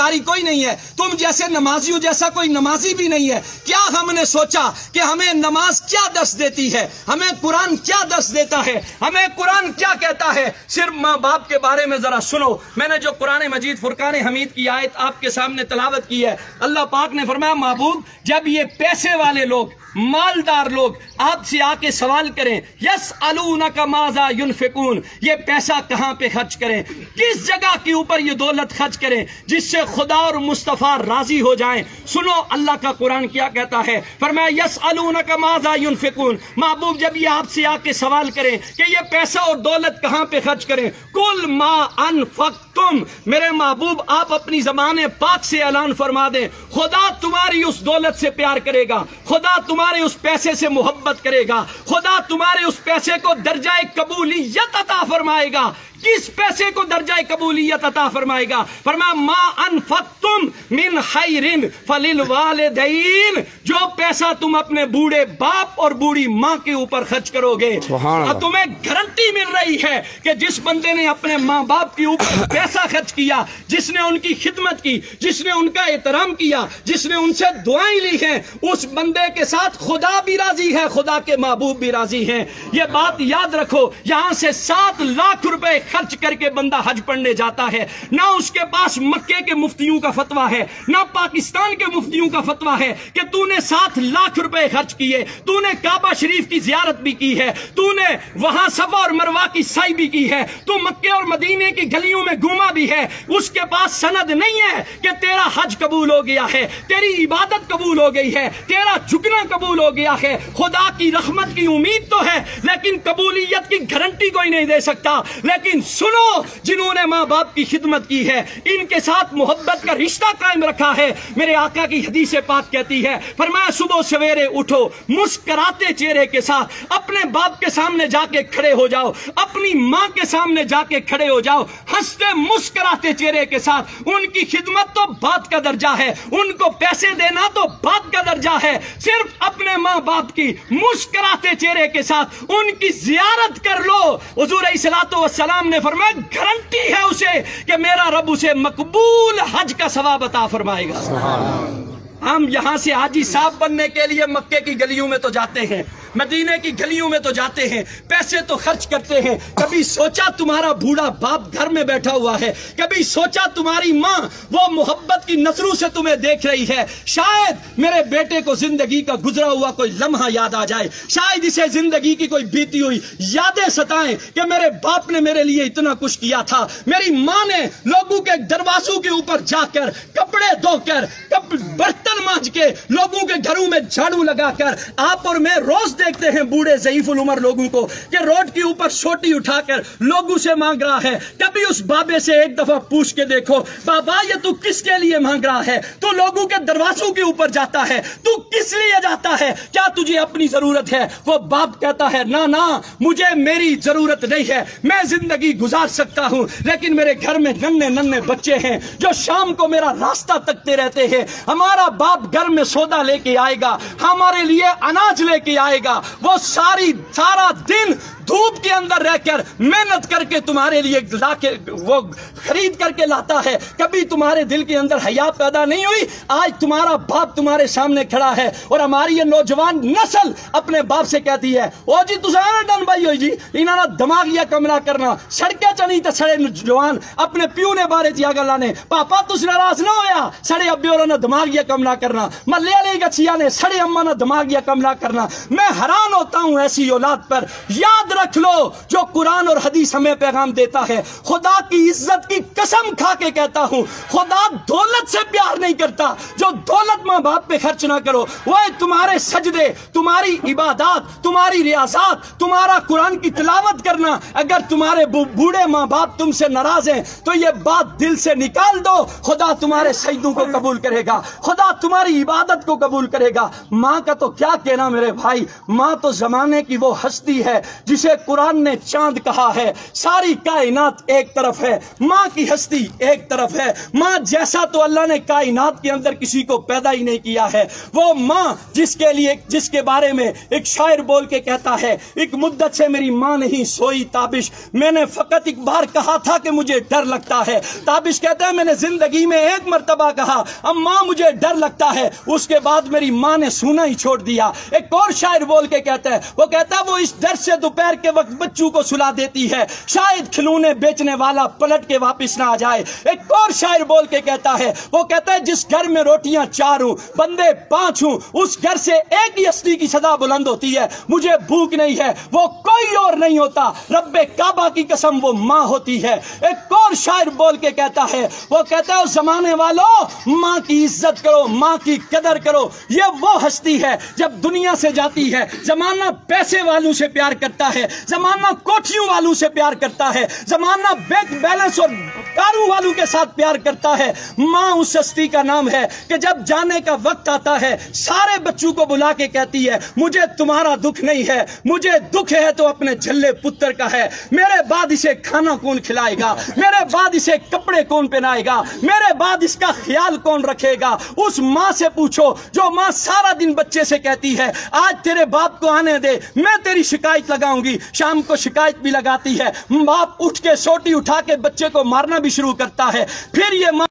پروردگاری کوئی نہیں ہے، تم جیسے نمازیوں جیسا کوئی نمازی بھی نہیں ہے۔ کیا ہم نے سوچا کہ ہمیں نماز کیا درس دیتی ہے، ہمیں قرآن کیا درس دیتا ہے، ہمیں قرآن کیا کہتا ہے؟ صرف ماں باپ کے بارے میں ذرا سنو۔ میں نے جو قرآن مجید فرقان حمید کی آیت آپ کے سامنے تلاوت کی ہے، اللہ پاک نے فرمایا محبوب جب یہ پیسے والے لوگ، مالدار لوگ آپ سے آ کے سوال کریں، یسألونک ماذا ینفقون، یہ پیسہ کہاں پہ خرچ کریں، کس جگہ کے اوپر یہ دولت خرچ کریں جس سے خدا اور مصطفیٰ راضی ہو جائیں، سنو اللہ کا قرآن کیا کہتا ہے۔ فرمایا یسألونک ماذا ینفقون، محبوب جب یہ آپ سے آ کے سوال کریں کہ یہ پیسہ اور دولت کہاں پہ خرچ کریں، قل ما انفقتم، میرے محبوب آپ اپنی زبان پاک سے اعلان فرما دیں خدا تمہاری اس دولت سے پیار کرے گا، خدا تمہارے اس پیسے سے محبت کرے گا، خدا تمہارے اس پیسے کو درجہ قبولیت عطا فرمائے گا۔ کس پیسے کو درجہ قبولیت عطا فرمائے گا؟ فرمایا ما انفقتم من خیر فللوالدین، جو پیسہ تم اپنے بوڑھے باپ اور بوڑھی ماں کے اوپر خرچ کرو گے، اب تمہیں گارنٹی مل رہی ہے کہ جس بندے نے اپنے ماں باپ کے اوپر پیسہ خرچ کیا، جس نے ان کی خدمت کی، جس نے ان کا احترام کیا، جس نے ان سے دعائیں لی ہیں، اس بندے کے ساتھ خدا بھی راضی ہے، خدا کے محبوب بھی راضی ہیں۔ یہ بات یاد رکھو، یہاں سے 7 لاکھ روپے خرچ کر کے بندہ حج پڑھنے جاتا ہے، نہ اس کے پاس مکے کے مفتیوں کا فتویٰ ہے، نہ پاکستان کے مفتیوں کا فتویٰ ہے کہ تو نے 7 لاکھ روپے خرچ کیے، تو نے کعبہ شریف کی زیارت بھی کی ہے، تو نے وہاں صفا اور مروہ کی سعی بھی کی ہے، تو مکے اور مدینے کی گلیوں میں گھوما بھی ہے، اس کے پاس سند نہیں ہے کہ تیرا حج قبول ہو گیا ہے، تیری عبادت قبول ہو گئی ہے، تیرا جھکنا قبول ہو گیا ہے۔ خدا کی رحمت کی امید تو ہے لیکن قبولیت کی گارنٹی کوئی نہیں دے سکتا۔ لیکن سنو، جنہوں نے ماں باپ کی خدمت کی ہے، ان کے ساتھ محبت کا رشتہ قائم رکھا ہے، میرے آقا کی حدیث پاک کہتی ہے، فرمایا صبح سویرے اٹھو مسکراتے چہرے کے ساتھ اپنے باپ کے سامنے جا کے کھڑے ہو جاؤ، اپنی ماں کے سامنے جا کے کھڑے ہو جاؤ، ہنستے مسکراتے چہرے کے ساتھ۔ ان کی خدمت تو بات کا درجہ ہے، ان کو پیسے دینا تو بات کا درجہ ہے، صرف اپنے ماں باپ کی مسکراتے چہرے کے ساتھ ان کی زیارت کر لو۔ حضور علیہ الصلوۃ والسلام نے فرمایا گارنٹی ہے اسے کہ میرا رب اسے مقبول حج کا ثواب عطا فرمائے گا۔ ہم یہاں سے حاجی صاحب بننے کے لیے مکے کی گلیوں میں تو جاتے ہیں، مدینے کی گلیوں میں تو جاتے ہیں، پیسے تو خرچ کرتے ہیں۔ کبھی سوچا تمہارا بوڑھا باپ گھر میں بیٹھا ہوا ہے، کبھی سوچا تمہاری ماں وہ محبت کی نظروں سے تمہیں دیکھ رہی ہے، شاید میرے بیٹے کو زندگی کا گزرا ہوا کوئی لمحہ یاد آ جائے، شاید اسے زندگی کی کوئی بیتی ہوئی یادیں ستائیں کہ میرے باپ نے میرے لیے اتنا کچھ کیا تھا، میری ماں نے لوگوں کے دروازوں کے اوپر جا کر کپڑے دھو کر برتن مانج کے لوگوں کے گھروں میں جھاڑو لگا کر، آپ اور میں روز دیکھتے ہیں بوڑھے ضعیف العمر لوگوں کو کہ روڈ کے اوپر سوٹی اٹھا کر لوگوں سے مانگ رہا ہے۔ کبھی اس بابے سے ایک دفعہ پوچھ کے دیکھو، بابا یہ تو کس کے لیے مانگ رہا ہے؟ تو لوگوں کے دروازوں کے اوپر جاتا ہے، تو کس لیے جاتا ہے؟ کیا تجھے اپنی ضرورت ہے؟ وہ باپ کہتا ہے نہ نہ، مجھے میری ضرورت نہیں ہے، میں زندگی گزار سکتا ہوں، لیکن میرے گھر میں ننھے ننھے بچے ہیں جو شام کو میرا راستہ تکتے رہتے ہیں۔ ہمارا باپ گھر میں سودا لے کے آئے گا، ہمارے لیے اناج لے کے آئے گا، وہ سارا دن دھوپ کے اندر رہ کر محنت کر کے تمہارے لیے لا کے وہ خرید کر کے لاتا ہے۔ کبھی تمہارے دل کے اندر حیا پیدا نہیں ہوئی؟ آج تمہارا باپ تمہارے سامنے کھڑا ہے اور ہماری یہ نوجوان نسل اپنے باپ سے کہتی ہے او جی تساں ڈن بھائی ہوئی جی انہاں دا دماغیا کم نہ کرنا، سڑکے چنی تے سڑے نوجوان اپنے پیو نے بارے چ گلاں نے، پاپا تس ناراض نہ ہویا، سڑے ابے اور نے دماغیا کم نہ کرنا، محلے والے گچھیا نے سڑے اما نے دماغیا کم نہ کرنا۔ میں حیران ہوتا ہوں ایسی اولاد پر۔ یاد رکھ لو جو قرآن اور حدیث ہمیں پیغام دیتا ہے، خدا کی عزت کی قسم کھا کے کہتا ہوں، خدا دولت سے پیار نہیں کرتا، جو دولت ماں باپ پہ خرچ نہ کرو۔ وہ تمہارے سجدے، تمہاری عبادات، تمہاری ریاضات، تمہارا قرآن کی تلاوت کرنا، اگر تمہارے بوڑھے ماں باپ تم سے ناراض ہیں تو یہ بات دل سے نکال دو، خدا تمہارے سجدوں کو قبول کرے گا، خدا تمہاری عبادت کو قبول کرے گا۔ ماں کا تو کیا کہنا میرے بھائی، ماں تو زمانے کی وہ ہستی ہے جس جسے قرآن نے چاند کہا ہے، ساری کائنات ایک طرف ہے، ماں کی ہستی ایک طرف ہے۔ ماں جیسا تو اللہ نے کائنات کے اندر کسی کو پیدا ہی نہیں کیا ہے، وہ ماں جس کے بارے میں ایک شاعر بول کے کہتا ہے، ایک مدت سے میری ماں نہیں سوئی تابش، میں نے فقط ایک بار کہا تھا کہ مجھے ڈر لگتا ہے۔ تابش کہتا ہے میں نے زندگی میں ایک مرتبہ کہا اماں مجھے ڈر لگتا ہے، اس کے بعد میری ماں نے سونا ہی چھوڑ دیا۔ ایک اور شاعر بول کے کہتا ہے، وہ کہتا ہے وہ اس ڈر سے دوپہر کے وقت بچوں کو سلا دیتی ہے، شاید کھلونے بیچنے والا پلٹ کے واپس نہ آ جائے۔ ایک اور شاعر بول کے کہتا ہے، وہ کہتا ہے جس گھر میں روٹیاں 4 ہوں بندے 5 ہوں، اس گھر سے ایک ہی ہستی کی صدا بلند ہوتی ہے، مجھے بھوک نہیں ہے، وہ کوئی اور نہیں ہوتا، رب کعبہ کی قسم وہ ماں ہوتی ہے۔ ایک اور شاعر بول کے کہتا ہے، وہ کہتا ہے زمانے والوں ماں کی عزت کرو، ماں کی قدر کرو، یہ وہ ہستی ہے جب دنیا سے جاتی ہے زمانہ پیسے والوں سے پیار کرتا ہے، زمانہ کوٹھیوں والوں سے پیار کرتا ہے، زمانہ بینک بیلنس اور کاروں والوں کے ساتھ پیار کرتا ہے۔ ماں اس ہستی کا نام ہے کہ جب جانے کا وقت آتا ہے سارے بچوں کو بلا کے کہتی ہے مجھے تمہارا دکھ نہیں ہے، مجھے دکھ ہے تو اپنے جھلے پتر کا ہے، میرے بعد اسے کھانا کون کھلائے گا، میرے بعد اسے کپڑے کون پہنائے گا، میرے بعد اس کا خیال کون رکھے گا۔ اس ماں سے پوچھو جو ماں سارا دن بچے سے کہتی ہے آج تیرے باپ کو آنے دے میں تیری شکایت لگاؤں گی، شام کو شکایت بھی لگاتی ہے، باپ اٹھ کے سوٹی اٹھا کے بچے کو مارنا بھی شروع کرتا ہے، پھر یہ ماں